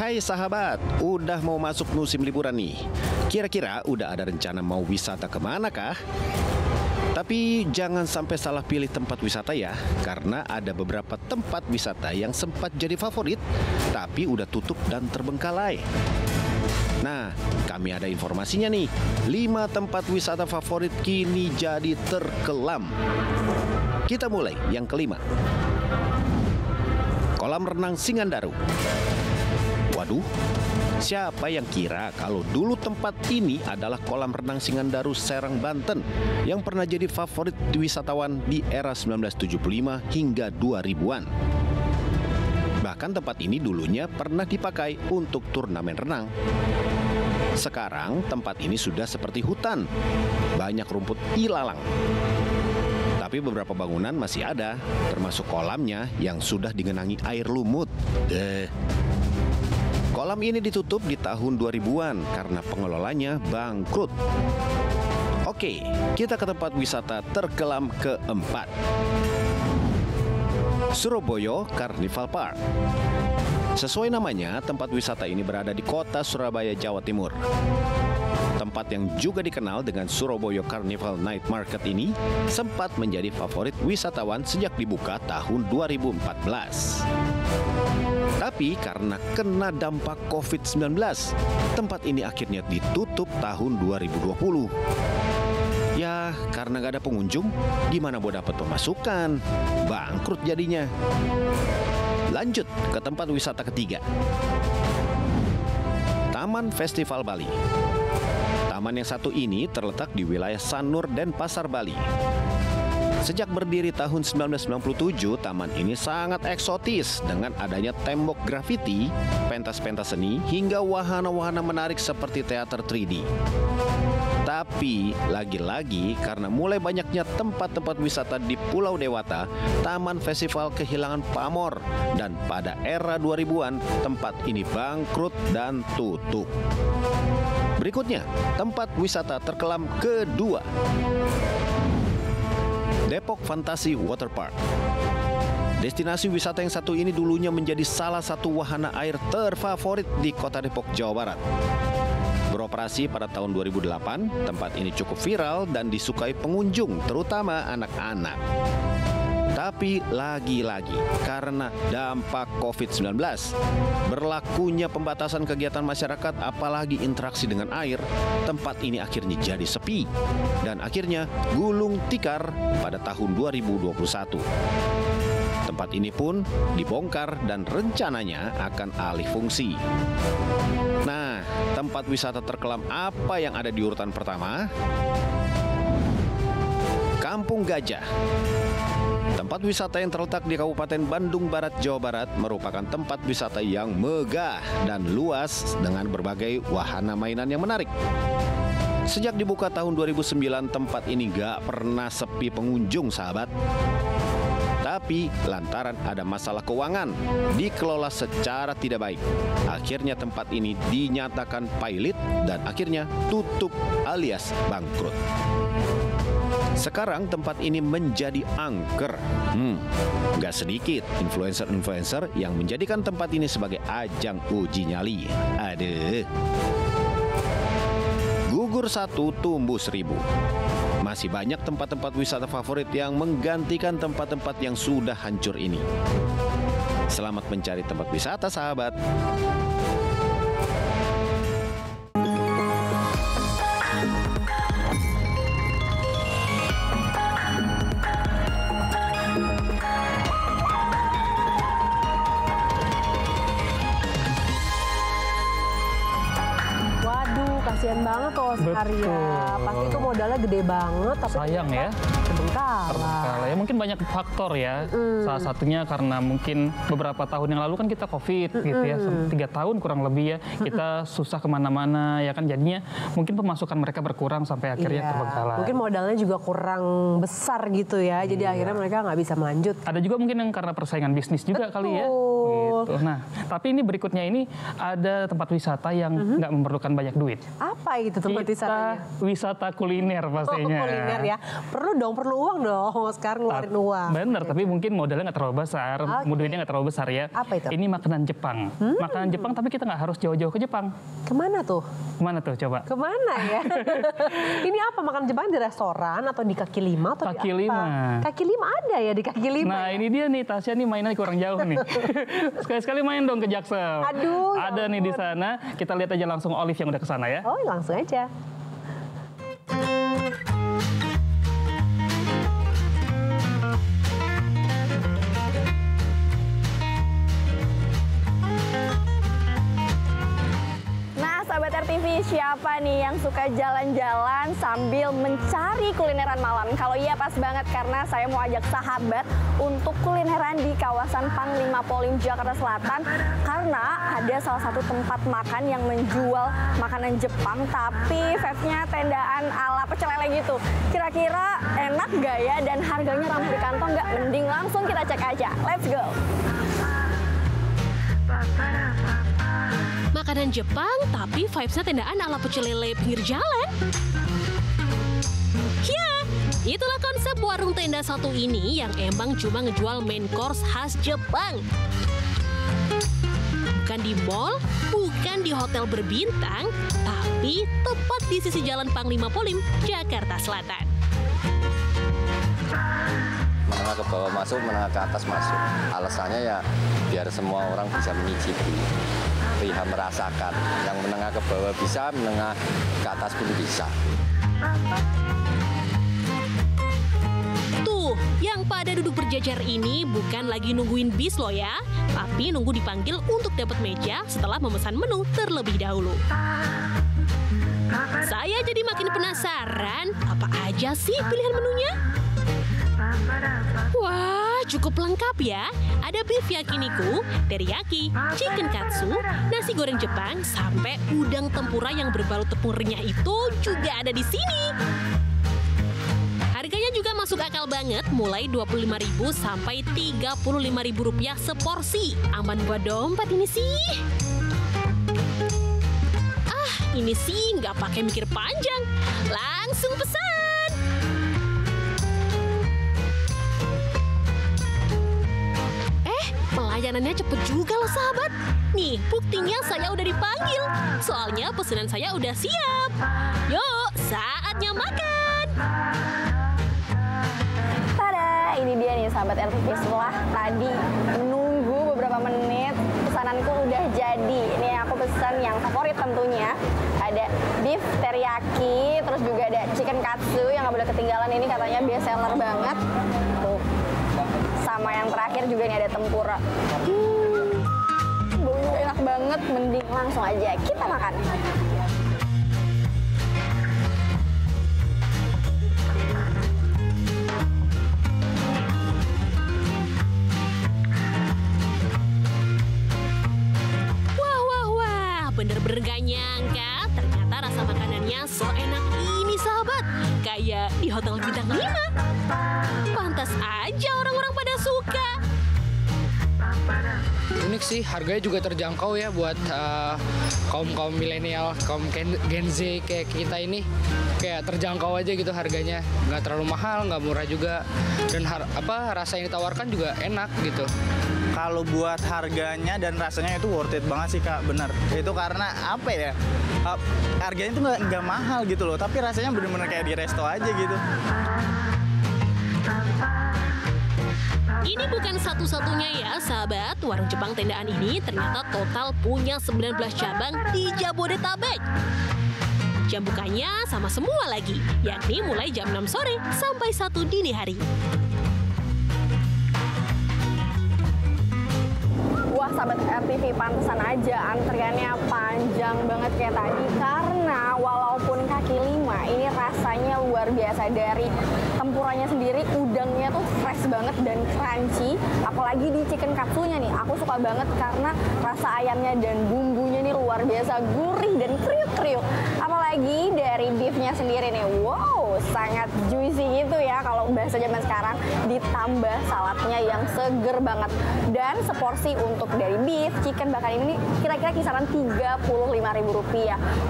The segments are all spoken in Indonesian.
Hai sahabat, udah mau masuk musim liburan nih. Kira-kira udah ada rencana mau wisata kemana kah? Tapi jangan sampai salah pilih tempat wisata ya, karena ada beberapa tempat wisata yang sempat jadi favorit, tapi udah tutup dan terbengkalai. Nah, kami ada informasinya nih. 5 tempat wisata favorit kini jadi terkelam. Kita mulai yang kelima. Kolam renang Singandaru. Waduh, siapa yang kira kalau dulu tempat ini adalah kolam renang Singandaru Serang, Banten yang pernah jadi favorit wisatawan di era 1975 hingga 2000-an. Bahkan tempat ini dulunya pernah dipakai untuk turnamen renang. Sekarang tempat ini sudah seperti hutan, banyak rumput ilalang. Tapi beberapa bangunan masih ada, termasuk kolamnya yang sudah digenangi air lumut. Kolam ini ditutup di tahun 2000-an karena pengelolanya bangkrut. Oke, kita ke tempat wisata terkelam keempat. Surabaya Carnival Park. Sesuai namanya, tempat wisata ini berada di kota Surabaya, Jawa Timur. Tempat yang juga dikenal dengan Surabaya Carnival Night Market ini sempat menjadi favorit wisatawan sejak dibuka tahun 2014. Tapi karena kena dampak COVID-19, tempat ini akhirnya ditutup tahun 2020. Ya, karena gak ada pengunjung, gimana mau dapat pemasukan? Bangkrut jadinya. Lanjut ke tempat wisata ketiga. Taman Festival Bali. Taman yang satu ini terletak di wilayah Sanur, Denpasar, Bali. Sejak berdiri tahun 1997, taman ini sangat eksotis dengan adanya tembok grafiti, pentas-pentas seni, hingga wahana-wahana menarik seperti teater 3D. Tapi, lagi-lagi karena mulai banyaknya tempat-tempat wisata di Pulau Dewata, Taman Festival kehilangan pamor. Dan pada era 2000-an, tempat ini bangkrut dan tutup. Berikutnya, tempat wisata terkelam kedua. Depok Fantasi Waterpark. Destinasi wisata yang satu ini dulunya menjadi salah satu wahana air terfavorit di kota Depok, Jawa Barat. Beroperasi pada tahun 2008, tempat ini cukup viral dan disukai pengunjung, terutama anak-anak. Tapi lagi-lagi, karena dampak COVID-19, berlakunya pembatasan kegiatan masyarakat apalagi interaksi dengan air, tempat ini akhirnya jadi sepi dan akhirnya gulung tikar pada tahun 2021. Tempat ini pun dibongkar dan rencananya akan alih fungsi. Nah, tempat wisata terkelam apa yang ada di urutan pertama? Kampung Gajah. Tempat wisata yang terletak di Kabupaten Bandung Barat, Jawa Barat merupakan tempat wisata yang megah dan luas dengan berbagai wahana mainan yang menarik. Sejak dibuka tahun 2009, tempat ini gak pernah sepi pengunjung, sahabat. Tapi lantaran ada masalah keuangan, dikelola secara tidak baik. Akhirnya tempat ini dinyatakan pailit dan akhirnya tutup alias bangkrut. Sekarang tempat ini menjadi angker. Gak sedikit influencer-influencer yang menjadikan tempat ini sebagai ajang uji nyali. Aduh. Gugur satu, tumbuh 1000. Masih banyak tempat-tempat wisata favorit yang menggantikan tempat-tempat yang sudah hancur ini. Selamat mencari tempat wisata, sahabat. Kasian banget tuh Oscar ya. Pasti itu modalnya gede banget, tapi sayang ya. Terbengkalai. Ya mungkin banyak faktor ya. Salah satunya karena mungkin beberapa tahun yang lalu kan kita COVID gitu ya. 3 tahun kurang lebih ya. Kita susah kemana-mana ya kan. Jadinya mungkin pemasukan mereka berkurang sampai akhirnya terbengkalai. Mungkin modalnya juga kurang besar gitu ya. Jadi akhirnya mereka nggak bisa melanjut. Ada juga mungkin yang karena persaingan bisnis juga kali ya. Gitu. Nah, tapi ini berikutnya ini ada tempat wisata yang nggak memerlukan banyak duit. Apa itu tempat wisatanya? Wisata kuliner pastinya. Kuliner ya. Perlu dong perlu uang dong, sekarang ngeluarin uang. Bener, tapi mungkin modalnya nggak terlalu besar, modalnya nggak terlalu besar ya. Apa itu? Ini makanan Jepang. Makanan Jepang, tapi kita nggak harus jauh-jauh ke Jepang. Kemana tuh? Kemana tuh coba? Kemana ya? Ini apa, makan Jepang di restoran atau di kaki lima atau Kaki di apa? lima. Kaki lima ada ya di kaki lima. Nah ini dia nih, Tasya nih mainnya kurang jauh nih. Sekali-sekali main dong ke Jaksel. Aduh, ya Ada nih di sana. Kita lihat aja langsung Olive yang udah kesana ya. Oh, langsung aja. Sahabat RTV, siapa nih yang suka jalan-jalan sambil mencari kulineran malam? Kalau iya pas banget karena saya mau ajak sahabat untuk kulineran di kawasan Panglima Polim Jakarta Selatan karena ada salah satu tempat makan yang menjual makanan Jepang tapi vibes-nya tendaan ala pecel lele gitu. Kira-kira enak gak ya dan harganya ramah di kantong nggak? Mending langsung kita cek aja. Let's go! Makanan Jepang, tapi vibes-nya tendaan ala pecel lele pinggir jalan. Ya, itulah konsep warung tenda satu ini yang emang cuma ngejual main course khas Jepang. Bukan di mall, bukan di hotel berbintang, tapi tepat di sisi jalan Panglima Polim, Jakarta Selatan. Menengah ke bawah masuk, menengah ke atas masuk. Alasannya ya biar semua orang bisa menyicipi, bisa merasakan. Yang menengah ke bawah bisa, menengah ke atas pun bisa. Tuh, yang pada duduk berjajar ini bukan lagi nungguin bis loh ya, tapi nunggu dipanggil untuk dapat meja setelah memesan menu terlebih dahulu. Saya jadi makin penasaran, apa aja sih pilihan menunya? Wah, cukup lengkap ya. Ada beef yakiniku, teriyaki, chicken katsu, nasi goreng Jepang, sampai udang tempura yang berbalut tepung renyah itu juga ada di sini. Harganya juga masuk akal banget, mulai Rp25.000 sampai Rp35.000 seporsi. Aman buat dompet ini sih. Ini sih nggak pakai mikir panjang, langsung pesan. Pelayanannya cepet juga loh sahabat. Nih, buktinya saya udah dipanggil. Soalnya pesanan saya udah siap. Yuk, saatnya makan. Tada, ini dia nih sahabat RTV. Setelah tadi menunggu beberapa menit, pesananku udah jadi. Ini aku pesan yang favorit tentunya. Ada beef teriyaki, terus juga ada chicken katsu yang nggak boleh ketinggalan. Ini katanya best seller banget. Tuh. Sama yang terakhir juga nih ada tempura. Baunya enak banget, mending langsung aja kita makan. Wah, bener-bener gak nyangka ternyata rasa makanannya so enak ini sahabat. Kayak di hotel bintang 5. Pantas aja orang-orang pada suka. Unik sih, harganya juga terjangkau ya buat kaum milenial, kaum Gen Z kayak kita ini. Kayak terjangkau aja gitu harganya, nggak terlalu mahal, nggak murah juga, dan rasa yang ditawarkan juga enak gitu. Kalau buat harganya dan rasanya itu worth it banget sih Kak, bener. Itu karena apa ya, harganya itu nggak mahal gitu loh, tapi rasanya bener-bener kayak di resto aja gitu. Ini bukan satu-satunya ya sahabat, warung Jepang tendaan ini ternyata total punya 19 cabang di Jabodetabek. Jam bukanya sama semua lagi, yakni mulai jam 6 sore sampai 1 dini hari. Wah sahabat RTV, pantesan aja antriannya panjang banget kayak tadi. Karena walaupun kaki lima, ini rasanya luar biasa. Dari tempuranya sendiri, udangnya tuh fresh banget dan crunchy. Apalagi di chicken katsunya nih, aku suka banget karena rasa ayamnya dan bumbunya nih luar biasa gurih dan kriuk-kriuk. Apalagi dari beefnya sendiri nih, wow, sangat juicy gitu ya kalau bahasa zaman sekarang. Ditambah saladnya yang seger banget. Dan seporsi untuk dari beef, chicken bakar ini kira-kira kisaran Rp35.000.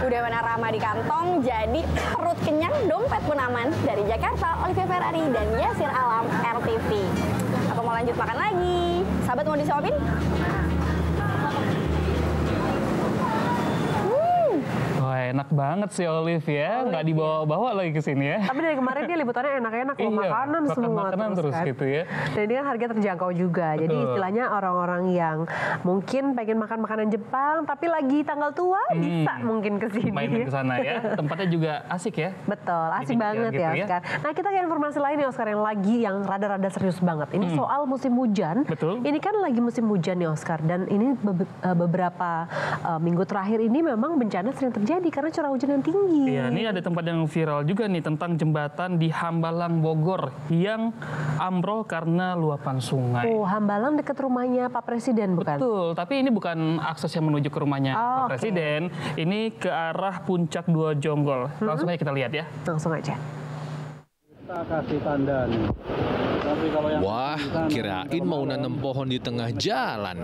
Udah mana ramah di kantong, jadi perut kenyang, dompet pun aman. Dari Jakarta, Olivia Ferrari dan Yasir Alam, RTV. Apa mau lanjut makan lagi? Sahabat mau disuapin? Wah, enak banget sih Olive ya, nggak dibawa-bawa lagi ke sini ya. Tapi dari kemarin dia liputannya enak-enak loh, makanan semua terus kan. gitu ya. Dan ini kan harga terjangkau juga. Jadi istilahnya orang-orang yang mungkin pengen makan makanan Jepang tapi lagi tanggal tua bisa mungkin ke sini. Main ke sana ya. Tempatnya juga asik ya. Betul, asik banget gitu ya Oscar. Nah, kita ke informasi lain nih Oscar yang rada-rada serius banget. Ini soal musim hujan. Betul. Ini kan lagi musim hujan nih Oscar, dan ini beberapa minggu terakhir ini memang bencana sering terjadi karena curah hujan yang tinggi. Iya, ini ada tempat yang viral juga nih tentang jembatan di Hambalang, Bogor yang ambrol karena luapan sungai. Oh, Hambalang dekat rumahnya Pak Presiden bukan? Betul, tapi ini bukan akses yang menuju ke rumahnya Pak Presiden. Ini ke arah Puncak Dua Jonggol. Langsung aja kita lihat ya. Langsung aja. Kita kasih tanda nih. Wah, kirain mau nanam pohon di tengah jalan.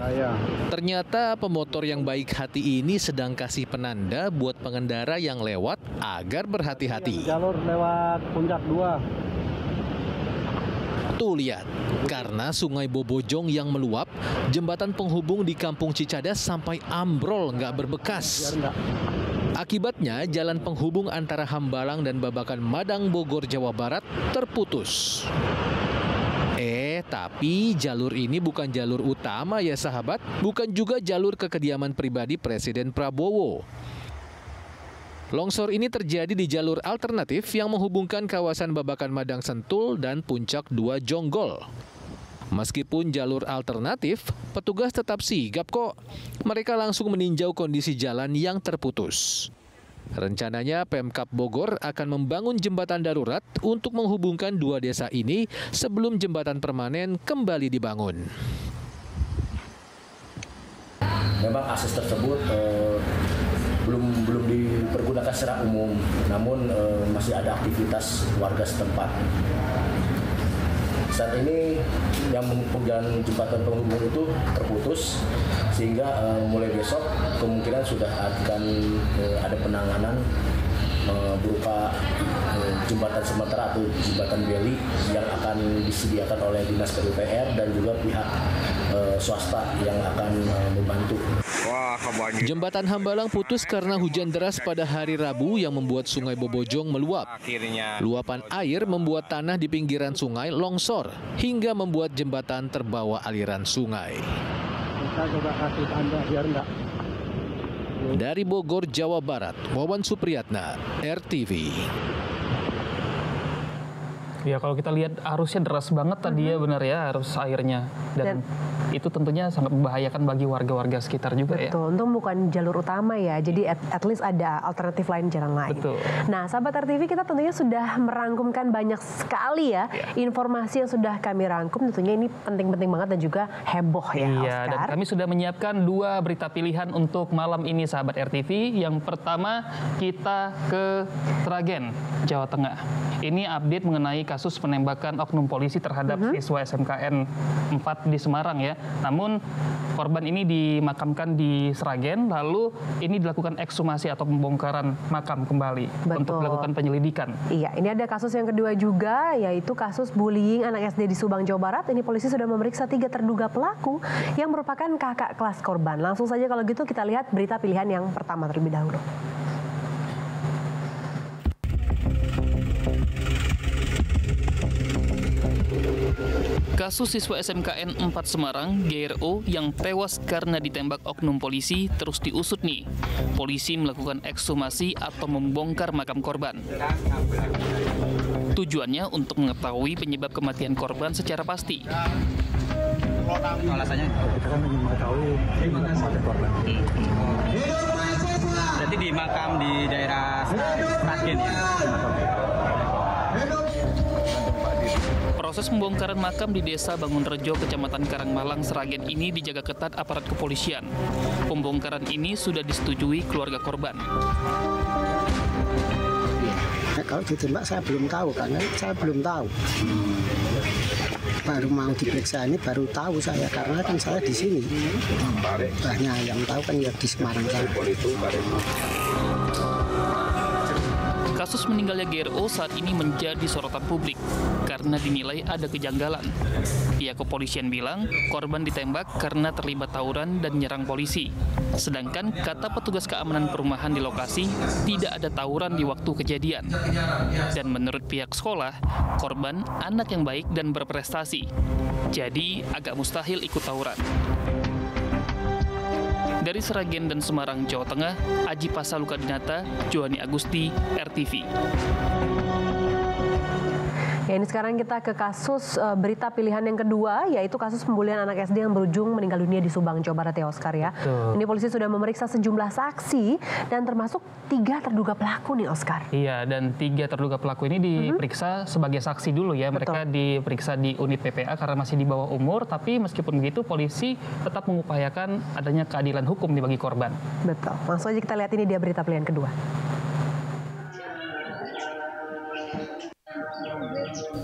Ternyata pemotor yang baik hati ini sedang kasih penanda buat pengendara yang lewat agar berhati-hati. Jalur lewat Puncak 2. Tuh lihat, karena Sungai Bobojong yang meluap, jembatan penghubung di Kampung Cicadas sampai ambrol nggak berbekas. Akibatnya, jalan penghubung antara Hambalang dan Babakan Madang, Bogor, Jawa Barat terputus. Tapi jalur ini bukan jalur utama ya sahabat, bukan juga jalur ke kediaman pribadi Presiden Prabowo. Longsor ini terjadi di jalur alternatif yang menghubungkan kawasan Babakan Madang Sentul dan Puncak Dua Jonggol. Meskipun jalur alternatif, petugas tetap sigap kok. Mereka langsung meninjau kondisi jalan yang terputus. Rencananya Pemkab Bogor akan membangun jembatan darurat untuk menghubungkan dua desa ini sebelum jembatan permanen kembali dibangun. Memang akses tersebut belum dipergunakan secara umum, namun masih ada aktivitas warga setempat. Saat ini yang menghubungkan jembatan penghubung itu terputus, sehingga mulai besok kemungkinan sudah akan ada penanganan berupa jembatan sementara atau jembatan beli yang akan disediakan oleh Dinas PUPR dan juga pihak swasta yang akan membantu. Jembatan Hambalang putus karena hujan deras pada hari Rabu yang membuat Sungai Bobojong meluap. Luapan air membuat tanah di pinggiran sungai longsor hingga membuat jembatan terbawa aliran sungai. Kita coba kasih tanda biar enggak. Dari Bogor, Jawa Barat, Wawan Supriyatna, RTV. Ya, kalau kita lihat arusnya deras banget tadi ya, benar ya, arus airnya. Dan itu tentunya sangat membahayakan bagi warga-warga sekitar juga. Betul, ya. untung bukan jalur utama ya, jadi at least ada alternatif lain, jalan lain. Betul. Nah, sahabat RTV, kita tentunya sudah merangkumkan banyak sekali ya informasi yang sudah kami rangkum. Tentunya ini penting-penting banget dan juga heboh ya, Iya, Oscar. dan kami sudah menyiapkan 2 berita pilihan untuk malam ini, sahabat RTV. Yang pertama, kita ke Sragen, Jawa Tengah. Ini update mengenai kasus penembakan oknum polisi terhadap siswa SMKN 4 di Semarang ya. Namun korban ini dimakamkan di Sragen, lalu ini dilakukan ekshumasi atau pembongkaran makam kembali untuk dilakukan penyelidikan. Iya, ini ada kasus yang kedua juga, yaitu kasus bullying anak SD di Subang, Jawa Barat. Ini polisi sudah memeriksa 3 terduga pelaku yang merupakan kakak kelas korban. Langsung saja kalau gitu kita lihat berita pilihan yang pertama terlebih dahulu. Kasus siswa SMKN 4 Semarang, GRO, yang tewas karena ditembak oknum polisi terus diusut nih. Polisi melakukan ekshumasi atau membongkar makam korban. Tujuannya untuk mengetahui penyebab kematian korban secara pasti. Alasannya kita kan ingin mengetahui kematian korban. Jadi di makam di daerah Sragen ya. Proses pembongkaran makam di Desa Bangunrejo, Kecamatan Karangmalang, Sragen ini dijaga ketat aparat kepolisian. Pembongkaran ini sudah disetujui keluarga korban. Kalau ditembak saya belum tahu, karena saya belum tahu. Baru mau diperiksa ini baru tahu saya, karena kan saya di sini. Banyak yang tahu kan ya di Semarang sana. Kasus meninggalnya GRO saat ini menjadi sorotan publik karena dinilai ada kejanggalan. Pihak kepolisian bilang korban ditembak karena terlibat tawuran dan menyerang polisi. Sedangkan kata petugas keamanan perumahan di lokasi tidak ada tawuran di waktu kejadian. Dan menurut pihak sekolah, korban anak yang baik dan berprestasi. Jadi agak mustahil ikut tawuran. Dari Sragen dan Semarang, Jawa Tengah, Aji Pasaluka Dinata, Joani Agusti, RTV. Ya, ini sekarang kita ke kasus berita pilihan yang kedua, yaitu kasus pembulian anak SD yang berujung meninggal dunia di Subang, Jawa Barat ya, Oscar ya. Ini polisi sudah memeriksa sejumlah saksi dan termasuk 3 terduga pelaku nih, Oscar. Iya, dan 3 terduga pelaku ini diperiksa sebagai saksi dulu ya. Mereka diperiksa di unit PPA karena masih di bawah umur, tapi meskipun begitu polisi tetap mengupayakan adanya keadilan hukum bagi korban. Betul. Langsung aja kita lihat ini dia berita pilihan kedua.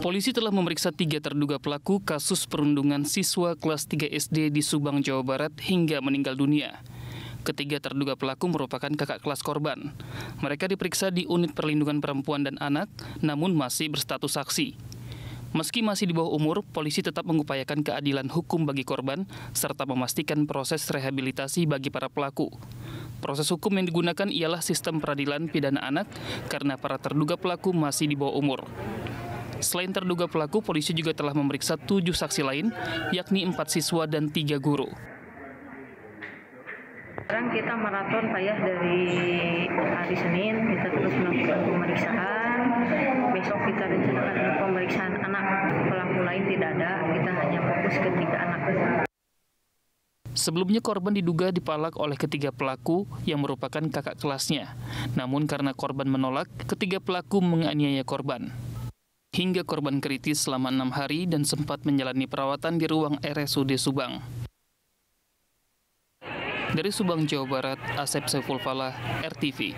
Polisi telah memeriksa 3 terduga pelaku kasus perundungan siswa kelas 3 SD di Subang, Jawa Barat hingga meninggal dunia. Ketiga terduga pelaku merupakan kakak kelas korban. Mereka diperiksa di unit perlindungan perempuan dan anak, namun masih berstatus saksi. Meski masih di bawah umur, polisi tetap mengupayakan keadilan hukum bagi korban, serta memastikan proses rehabilitasi bagi para pelaku. Proses hukum yang digunakan ialah sistem peradilan pidana anak, karena para terduga pelaku masih di bawah umur. Selain terduga pelaku, polisi juga telah memeriksa 7 saksi lain, yakni 4 siswa dan 3 guru. Sekarang kita maraton Pak ya, dari hari Senin kita terus melakukan pemeriksaan. Besok kita rencanakan pemeriksaan anak. Pelaku lain tidak ada, kita hanya fokus ke 3 anak. Sebelumnya korban diduga dipalak oleh ketiga pelaku yang merupakan kakak kelasnya. Namun karena korban menolak, ketiga pelaku menganiaya korban. Hingga korban kritis selama 6 hari dan sempat menjalani perawatan di ruang RSUD Subang. Dari Subang, Jawa Barat, Asep Saiful Falah, RTV.